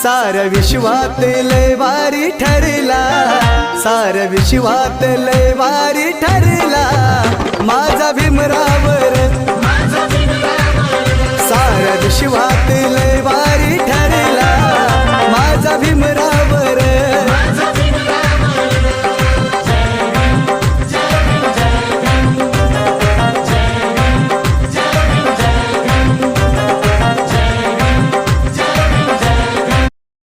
साऱ्या विश्वात लय भारी ठरला, साऱ्या विश्वात लय भारी ठरला माझा भीमरावर, साऱ्या विश्वात लय भारी ठरला